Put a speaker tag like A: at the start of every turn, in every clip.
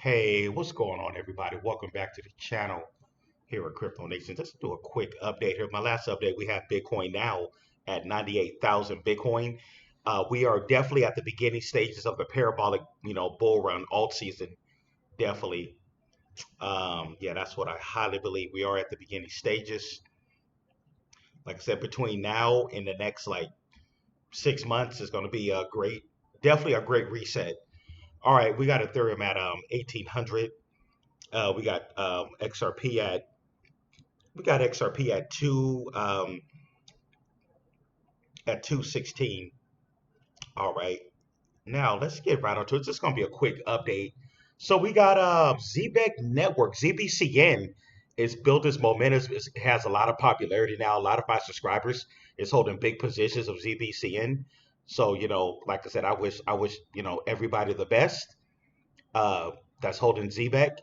A: Hey, what's going on, everybody? Welcome back to the channel here at Crypto Nation. Just do a quick update here. My last update, we have Bitcoin now at 98,000 Bitcoin. We are definitely at the beginning stages of the parabolic, bull run, alt season. Definitely. Yeah, that's what I highly believe. We are at the beginning stages. Like I said, between now and the next 6 months is going to be definitely a great reset. All right, we got Ethereum at 1800. We got XRP at We got XRP at 216. All right. Now let's get right onto it. It's just gonna be a quick update. So we got Zebec Network, ZBCN is built its momentum. It has a lot of popularity now. A lot of my subscribers is holding big positions of ZBCN. So, like I said, I wish, everybody the best. That's holding Zebec.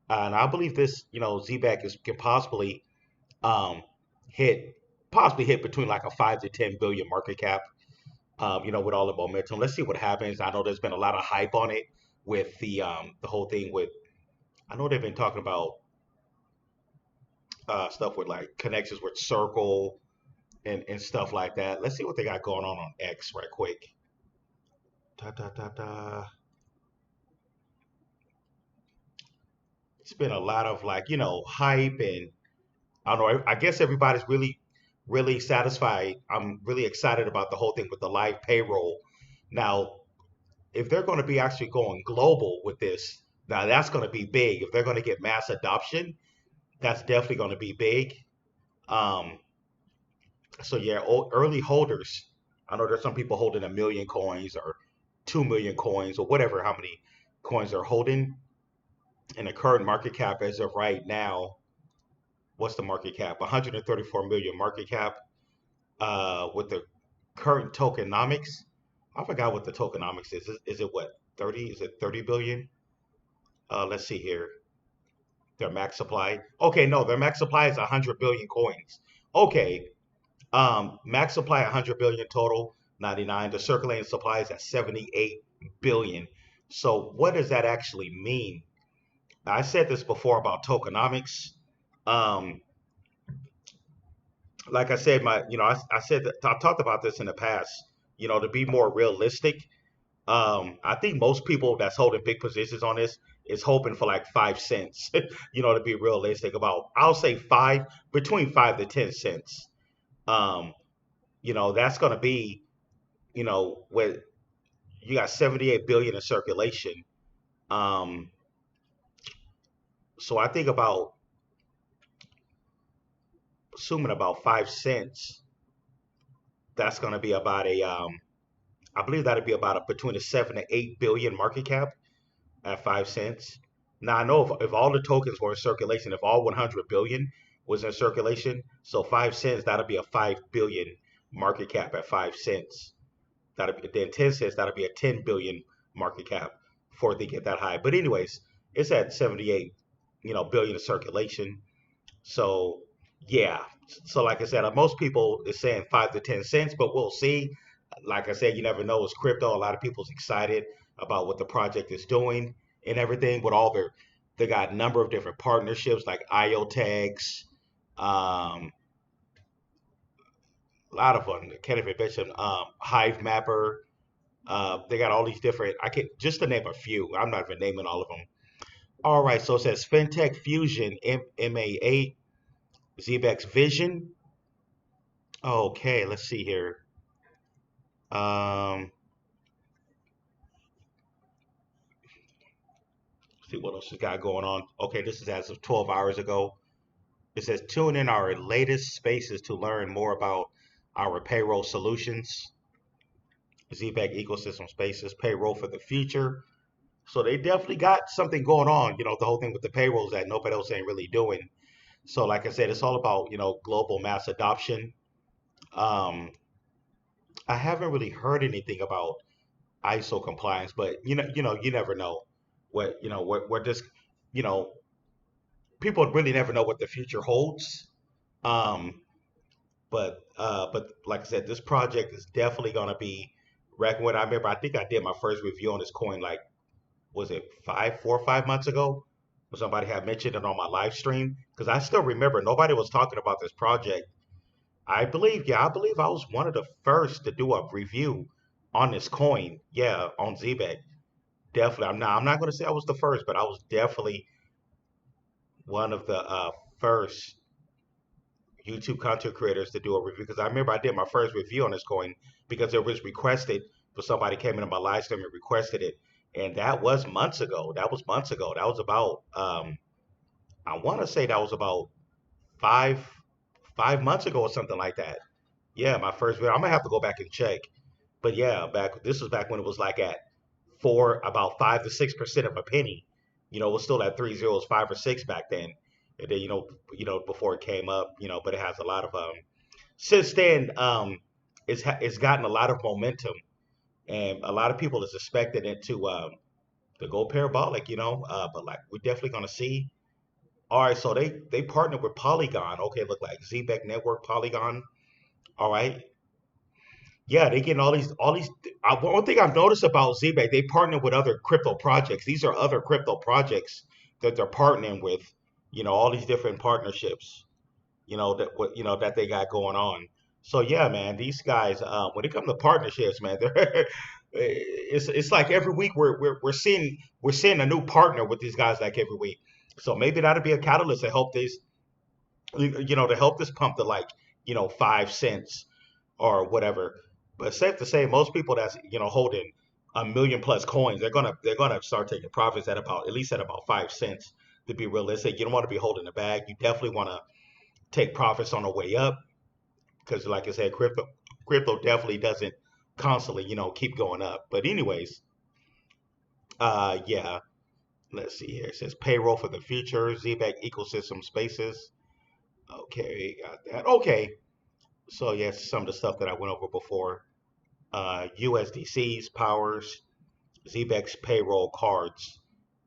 A: And I believe this, Zebec can um, hit possibly hit between like a 5 to 10 billion market cap. With all the momentum. Let's see what happens. I know there's been a lot of hype on it with the whole thing with. I know they've been talking about stuff with like connections with Circle and stuff like that. Let's see what they got going on X right quick. Da, da, da, da. It's been a lot of hype and I don't know. I guess everybody's really satisfied. I'm really excited about the whole thing with the live payroll. Now, if they're going to be actually going global with this, now that's going to be big. If they're going to get mass adoption, that's definitely going to be big. Um, so yeah, early holders. I know there's some people holding 1 million coins or 2 million coins or whatever, how many coins they're holding. And the current market cap as of right now, what's the market cap? 134 million market cap. With the current tokenomics, I forgot what the tokenomics is. Is it what 30? Is it 30 billion? Let's see here. Their max supply. Okay, no, their max supply is 100 billion coins. Okay, max supply 100 billion total, 99. The circulating supply is at 78 billion. So what does that actually mean? I said this before about tokenomics. Um, like I said, I said that I talked about this in the past. To be more realistic, I think most people that's holding big positions on this is hoping for like 5 cents. To be realistic about, I'll say between 5 to 10 cents. Um, that's going to be, with you got 78 billion in circulation. Um, so I think about assuming about 5 cents, that's going to be about I believe that'd be about between a 7 to 8 billion market cap at 5 cents. Now I know if all the tokens were in circulation, if all 100 billion was in circulation, so 5 cents that'll be a 5 billion market cap at 5 cents. That'll be then 10 cents. That'll be a 10 billion market cap before they get that high. But anyways, it's at 78, billion in circulation. So yeah. So like I said, most people is saying 5 to 10 cents, but we'll see. Like I said, you never know. It's crypto. A lot of people's excited about what the project is doing and everything. With all they got a number of different partnerships like IO tags, a lot of them. Can't even mention Hive Mapper. They got all these different. I can just to name a few. I'm not even naming all of them. All right, so it says FinTech Fusion MA8 Zebex Vision. Okay, let's see here. Um, see what else has got going on. Okay, this is as of 12 hours ago. It says tune in our latest spaces to learn more about our payroll solutions. ZBAC ecosystem spaces, payroll for the future. So they definitely got something going on. The whole thing with the payrolls that nobody else ain't really doing. So like I said, it's all about global mass adoption. Um, I haven't really heard anything about ISO compliance, but you never know what this you know people really never know what the future holds. Um, but like I said, this project is definitely gonna be reckoned with. I remember I think I did my first review on this coin like was it 4 or 5 months ago? Somebody had mentioned it on my live stream because I still remember nobody was talking about this project. I believe, yeah, I believe I was one of the first to do a review on this coin. Yeah, on Zebec. Definitely. I'm not going to say I was the first, but I was definitely one of the first YouTube content creators to do a review because I remember I did my first review on this coin because it was requested, but somebody came into my live stream and requested it. And that was months ago. That was months ago. That was about I want to say that was about five 5 months ago or something like that. Yeah, my first video. I'm gonna have to go back and check. But yeah, back this was back when it was like at four, about 5 to 6% of a penny. It was still at three zeros, 5 or 6 back then. And then before it came up, but it has a lot of since then it's gotten a lot of momentum, and a lot of people is expecting it to go parabolic. But like we're definitely gonna see. All right, so they partnered with Polygon. Okay, look like Zebec Network, Polygon. All right, yeah, they getting all these. One thing I've noticed about Zebec, they partner with other crypto projects. These are other crypto projects that they're partnering with. All these different partnerships. That they got going on. So yeah, man, these guys, when it comes to partnerships, man, they're it's like every week we're seeing a new partner with these guys like every week. So maybe that'll be a catalyst to help this, to help this pump to like 5 cents or whatever. But safe to say, most people that's holding a million plus coins, they're gonna start taking profits at least at about 5 cents. To be realistic, you don't want to be holding the bag. You definitely want to take profits on the way up because, like I said, crypto definitely doesn't constantly keep going up. But anyways, yeah. Let's see here. It says payroll for the future, ZBAC ecosystem spaces. Okay, got that. Okay, so yes, some of the stuff that I went over before. USDCs, powers, ZBEX payroll cards.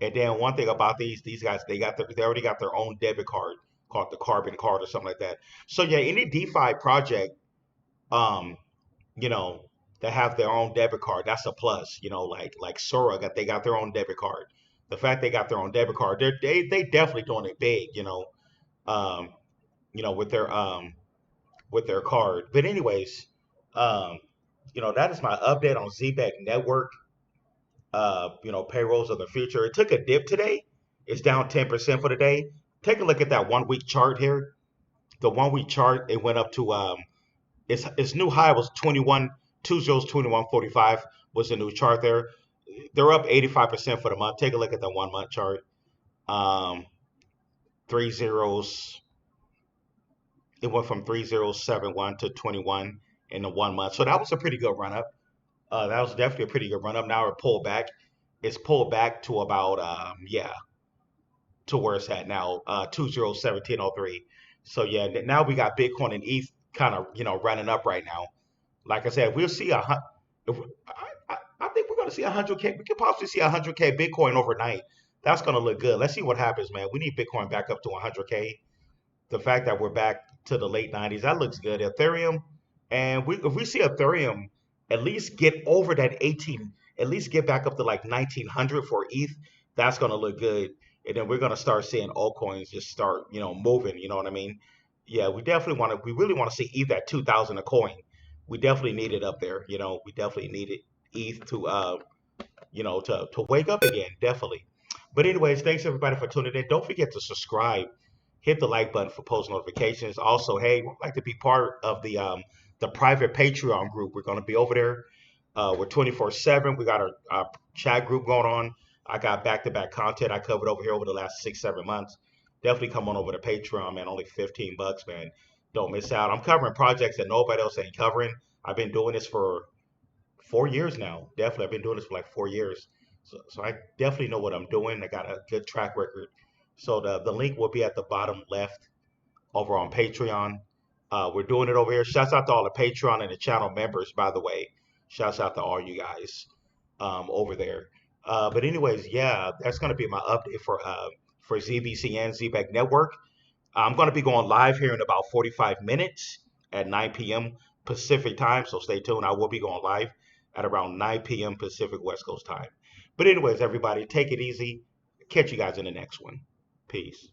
A: And then one thing about these guys, they already got their own debit card called the Carbon card or something like that. So yeah, any DeFi project, um, you know, that have their own debit card, that's a plus. Like Sora they got their own debit card. The fact they got their own debit card, they definitely doing it big. Um, with their card. But anyways, um, that is my update on ZBEC Network. Payrolls of the future. It took a dip today. It's down 10% for the day. Take a look at that 1 week chart here. The 1 week chart, it went up to its new high was 21 was the new chart there. They're up 85% for the month. Take a look at the 1 month chart. Um, three zeros. It went from 3071 to 21 in the 1 month. So that was a pretty good run up. That was definitely a pretty good run up. Now it pulled back. It's pulled back to about to where it's at now, 201703. So yeah, now we got Bitcoin and ETH kind of running up right now. Like I said, we'll see I think we're gonna see 100K. We could possibly see 100K Bitcoin overnight. That's gonna look good. Let's see what happens, man. We need Bitcoin back up to 100K. The fact that we're back to the late 90s, that looks good. Ethereum, and if we see Ethereum at least get over that 18, at least get back up to like 1900 for ETH, that's going to look good. And then we're going to start seeing altcoins just start, moving. You know what I mean? Yeah, we really want to see ETH at 2000 a coin. We definitely need it up there. We definitely need it ETH to wake up again, definitely. But anyways, thanks everybody for tuning in. Don't forget to subscribe, hit the like button for post notifications. Also, hey, would like to be part of the private Patreon group. We're going to be over there. We're 24/7. We got our chat group going on. I got back-to-back content I covered over here over the last 6 7 months. Definitely come on over to Patreon, man. Only $15, man. Don't miss out. I'm covering projects that nobody else ain't covering. I've been doing this for 4 years now. Definitely, I've been doing this for like 4 years. So I definitely know what I'm doing. I got a good track record. So the link will be at the bottom left over on Patreon. We're doing it over here. Shouts out to all the Patreon and the channel members, by the way. Shouts out to all you guys over there. But anyways, yeah, that's gonna be my update for ZBCN ZBEC Network. I'm gonna be going live here in about 45 minutes at 9 p.m. Pacific time. So stay tuned. I will be going live. at around 9 p.m. Pacific West Coast time. But anyways, everybody, take it easy. Catch you guys in the next one. Peace.